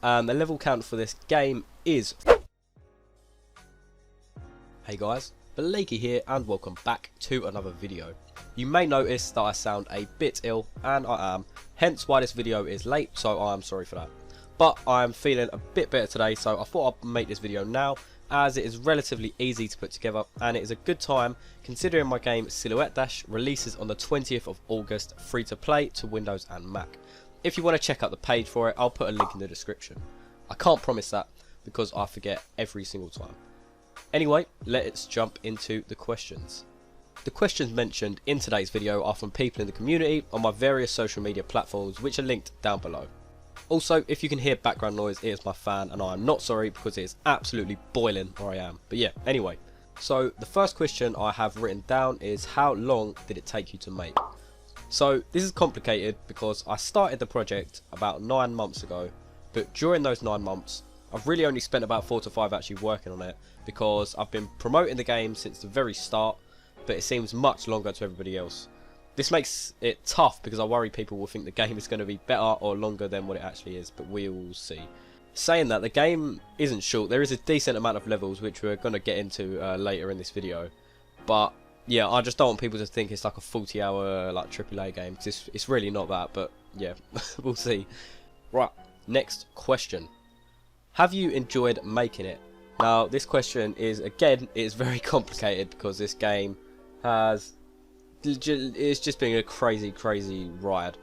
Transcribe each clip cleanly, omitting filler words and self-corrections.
and the level count for this game is... Hey guys, bblakeyyy here and welcome back to another video. You may notice that I sound a bit ill, and I am, hence why this video is late, so I am sorry for that. But I am feeling a bit better today, so I thought I'd make this video now, as it is relatively easy to put together and it is a good time considering my game Silhouette Dash releases on the 20th of August free to play to Windows and Mac. If you want to check out the page for it, I'll put a link in the description. I can't promise that because I forget every single time. Anyway, let's jump into the questions. The questions mentioned in today's video are from people in the community on my various social media platforms, which are linked down below. Also, if you can hear background noise, it is my fan, and I am not sorry because it is absolutely boiling where I am. But yeah, anyway. So the first question I have written down is, how long did it take you to make? So this is complicated because I started the project about 9 months ago, but during those 9 months, I've really only spent about 4 to 5 actually working on it, because I've been promoting the game since the very start, but it seems much longer to everybody else. This makes it tough because I worry people will think the game is going to be better or longer than what it actually is, but we will see. Saying that, the game isn't short. There is a decent amount of levels which we're going to get into later in this video, but yeah, I just don't want people to think it's like a 40-hour like AAA game, because it's really not that, but yeah, we'll see. Right, next question. Have you enjoyed making it? Now, this question is, again, it's very complicated because this game has... it's just been a crazy ride.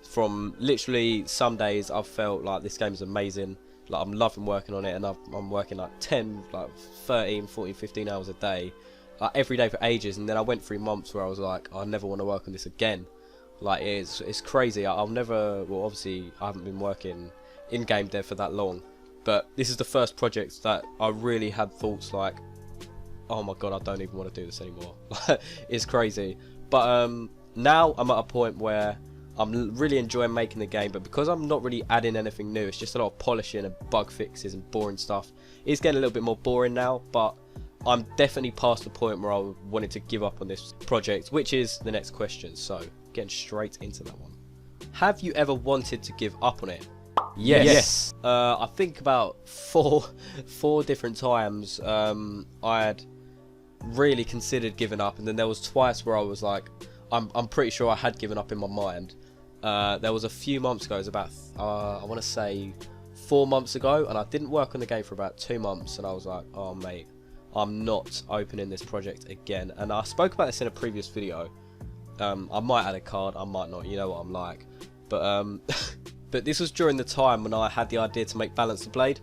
From literally some days I've felt like this game is amazing, like I'm loving working on it, and I'm working like 10, like 13, 14, 15 hours a day, like every day for ages, and then I went through months where I was like, I never want to work on this again. Like it's crazy. I'll never, well obviously I haven't been working in game dev for that long, but this is the first project that I really had thoughts like, oh my god, I don't even want to do this anymore. It's crazy. But now I'm at a point where I'm really enjoying making the game, but because I'm not really adding anything new, it's just a lot of polishing and bug fixes and boring stuff. It's getting a little bit more boring now, but I'm definitely past the point where I wanted to give up on this project, which is the next question. So getting straight into that one. Have you ever wanted to give up on it? Yes. I think about four different times I had really considered giving up, and then there was twice where I was like, I'm pretty sure I had given up in my mind. There was a few months ago, it was about I want to say 4 months ago, and I didn't work on the game for about 2 months, and I was like, oh mate, I'm not opening this project again. And I spoke about this in a previous video. I might add a card, I might not, you know what I'm like, but but this was during the time when I had the idea to make Balance the Blade.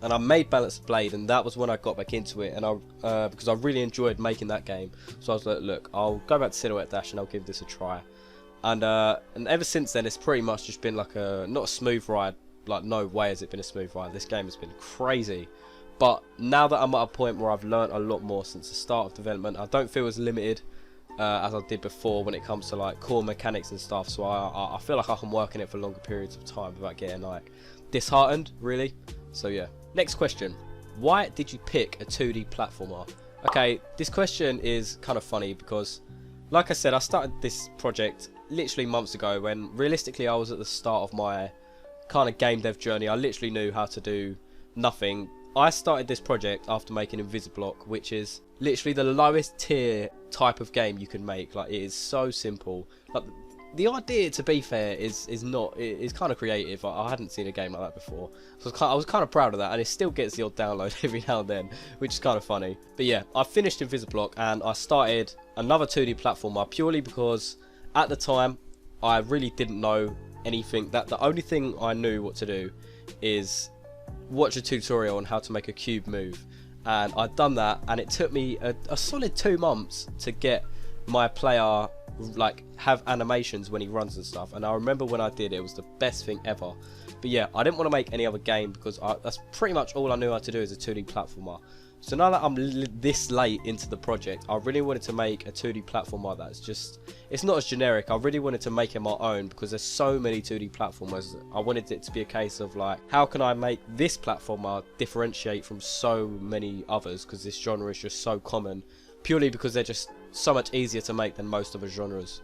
And I made Balance the Blade, and that was when I got back into it, and because I really enjoyed making that game. So I was like, look, I'll go back to Silhouette Dash and I'll give this a try. And ever since then, it's pretty much just been like not a smooth ride. Like, no way has it been a smooth ride. This game has been crazy. But now that I'm at a point where I've learnt a lot more since the start of development, I don't feel as limited as I did before when it comes to like core mechanics and stuff. So I feel like I can work in it for longer periods of time without getting like disheartened, really. So yeah. Next question. Why did you pick a 2D platformer? Okay, this question is kind of funny because, like I said, I started this project literally months ago when realistically I was at the start of my kind of game dev journey. I literally knew how to do nothing. I started this project after making Invisiblock, which is literally the lowest tier type of game you can make. Like, it is so simple. Like, the idea, to be fair, is kind of creative. I hadn't seen a game like that before, so I was kind of proud of that, and it still gets the odd download every now and then, which is kind of funny. But yeah, I finished Invisiblock and I started another 2D platformer purely because at the time I really didn't know anything. That the only thing I knew what to do is watch a tutorial on how to make a cube move, and I'd done that, and it took me a solid 2 months to get my player like have animations when he runs and stuff, and I remember when I did, it was the best thing ever. But yeah, I didn't want to make any other game because that's pretty much all I knew how to do as a 2D platformer. So now that I'm this late into the project, I really wanted to make a 2D platformer that's just, it's not as generic. I really wanted to make it my own because there's so many 2D platformers. I wanted it to be a case of like, how can I make this platformer differentiate from so many others, because this genre is just so common, purely because they're just so much easier to make than most other genres.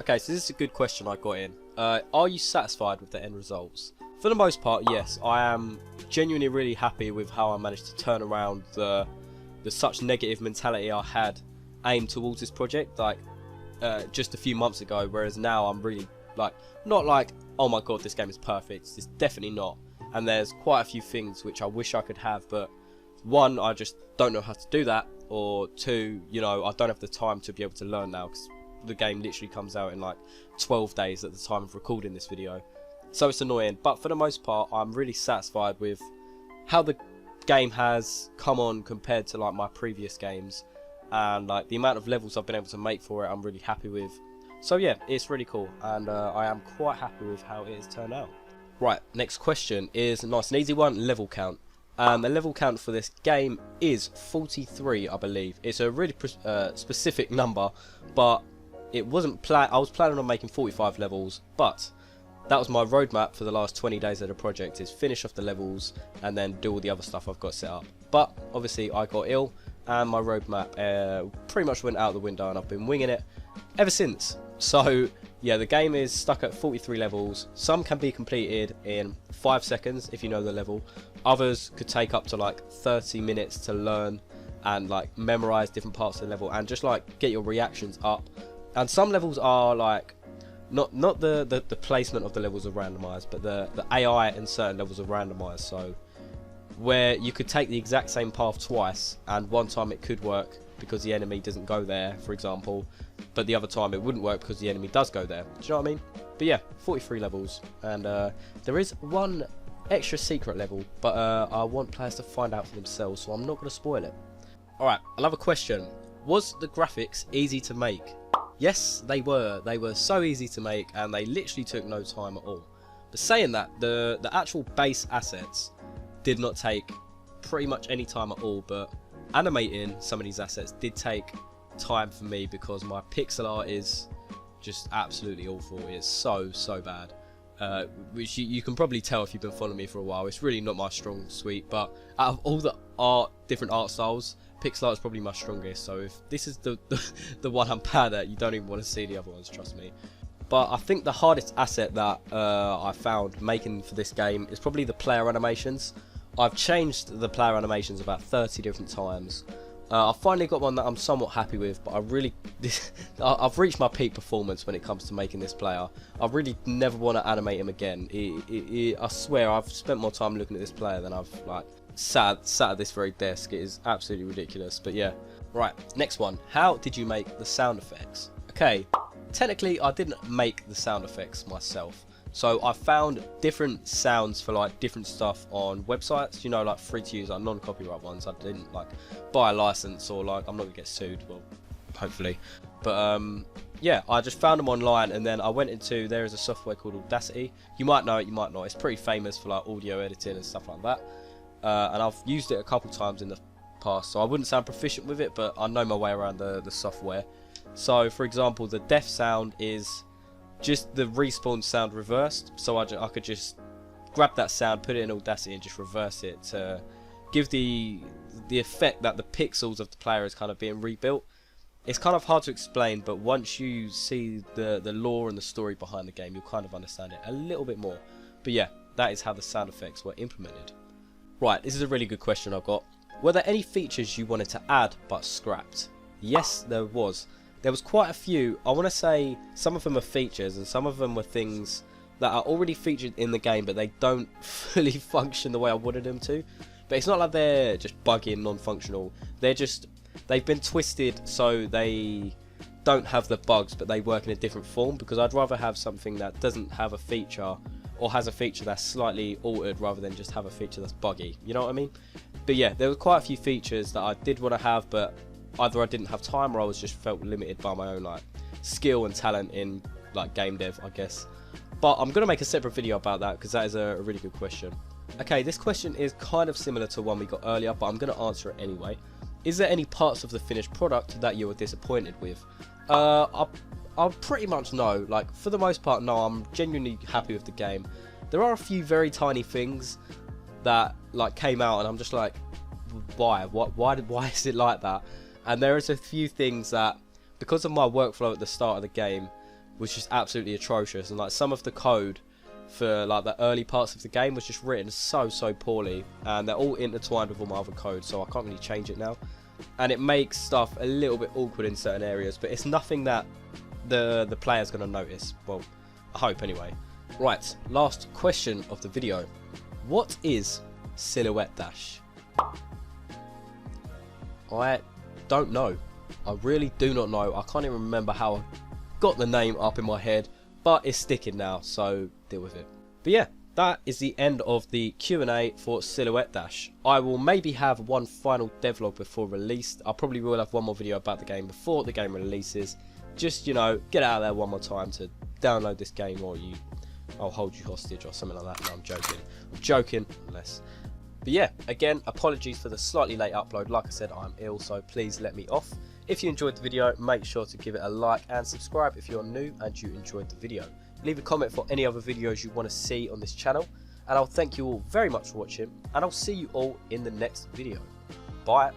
Okay, so this is a good question I got in. Are you satisfied with the end results? For the most part, yes, I am genuinely really happy with how I managed to turn around the such negative mentality I had aimed towards this project, like just a few months ago, whereas now I'm really like, not like, oh my god, this game is perfect. It's definitely not. And there's quite a few things which I wish I could have, but one, I just don't know how to do that, or two, you know, I don't have the time to be able to learn now, because the game literally comes out in like 12 days at the time of recording this video. So it's annoying, but for the most part, I'm really satisfied with how the game has come on compared to like my previous games, and like the amount of levels I've been able to make for it, I'm really happy with. So yeah, it's really cool, and I am quite happy with how it has turned out. Right, next question is a nice and easy one, level count. The level count for this game is 43, I believe. It's a really specific number, but it wasn't I was planning on making 45 levels, but that was my roadmap for the last 20 days of the project, is finish off the levels and then do all the other stuff I've got set up. But obviously I got ill and my roadmap pretty much went out the window, and I've been winging it ever since. So yeah, the game is stuck at 43 levels. Some can be completed in 5 seconds if you know the level. Others could take up to like 30 minutes to learn and like memorize different parts of the level and just like get your reactions up. And some levels are like not the placement of the levels are randomized, but the AI in certain levels are randomized. So where you could take the exact same path twice, and one time it could work because the enemy doesn't go there, for example, but the other time it wouldn't work because the enemy does go there. Do you know what I mean? But yeah, 43 levels, and there is one extra secret level, but I want players to find out for themselves, so I'm not going to spoil it. Alright, another question. Was the graphics easy to make? Yes, they were. They were so easy to make, and they literally took no time at all. But saying that, the actual base assets did not take pretty much any time at all, but animating some of these assets did take time for me because my pixel art is just absolutely awful. It's so bad, which you can probably tell if you've been following me for a while. It's really not my strong suite, but out of all the different art styles, pixel art is probably my strongest. So if this is the one I'm bad at, you don't even want to see the other ones, trust me. But I think the hardest asset that I found making for this game is probably the player animations. I've changed the player animations about 30 different times. I've finally got one that I'm somewhat happy with, but I've reached my peak performance when it comes to making this player. I really never want to animate him again. I swear I've spent more time looking at this player than I've like sat at this very desk. It is absolutely ridiculous. But yeah, right, next one. How did you make the sound effects? Okay, technically I didn't make the sound effects myself. So I found different sounds for like different stuff on websites, you know, like free to use, like non-copyright ones. I didn't like buy a license, or like I'm not gonna get sued, well, hopefully. But yeah, I just found them online, and then I went into, there is a software called Audacity. You might know it, you might not. It's pretty famous for like audio editing and stuff like that. And I've used it a couple times in the past, so I wouldn't sound proficient with it, but I know my way around the software. So for example, the death sound is just the respawn sound reversed, so I could just grab that sound, put it in Audacity and just reverse it to give the effect that the pixels of the player is kind of being rebuilt. It's kind of hard to explain, but once you see the lore and the story behind the game, you'll kind of understand it a little bit more. But yeah, that is how the sound effects were implemented. Right, this is a really good question I've got. Were there any features you wanted to add but scrapped? Yes, there was. There was quite a few. I want to say some of them are features and some of them were things that are already featured in the game, but they don't fully function the way I wanted them to. But it's not like they're just buggy and non-functional. They've been twisted so they don't have the bugs, but they work in a different form, because I'd rather have something that doesn't have a feature, or has a feature that's slightly altered, rather than just have a feature that's buggy. You know what I mean? But yeah, there were quite a few features that I did want to have, but either I didn't have time, or I was just felt limited by my own like skill and talent in like game dev, I guess. But I'm gonna make a separate video about that, because that is a really good question. Okay, this question is kind of similar to one we got earlier, but I'm gonna answer it anyway. Is there any parts of the finished product that you were disappointed with? I'll pretty much no. Like, for the most part, no. I'm genuinely happy with the game. There are a few very tiny things that like came out, and I'm just like, why is it like that? And there is a few things that, because of my workflow at the start of the game, was just absolutely atrocious. And like some of the code for like the early parts of the game was just written so poorly, and they're all intertwined with all my other code, so I can't really change it now, and it makes stuff a little bit awkward in certain areas, but it's nothing that the player's going to notice. Well, I hope anyway. Right, last question of the video. What is Silhouette Dash? I don't know. I really do not know. I can't even remember how I got the name up in my head, but it's sticking now, so deal with it. But yeah, that is the end of the Q&A for Silhouette Dash. I will maybe have one final devlog before release. I probably will have one more video about the game before the game releases. Just, you know, get out there one more time to download this game, or I'll hold you hostage or something like that. No, I'm joking. I'm joking, unless. But yeah, again, apologies for the slightly late upload. Like I said, I'm ill, so please let me off. If you enjoyed the video, make sure to give it a like and subscribe if you're new and you enjoyed the video. Leave a comment for any other videos you want to see on this channel, and I'll thank you all very much for watching, and I'll see you all in the next video. Bye.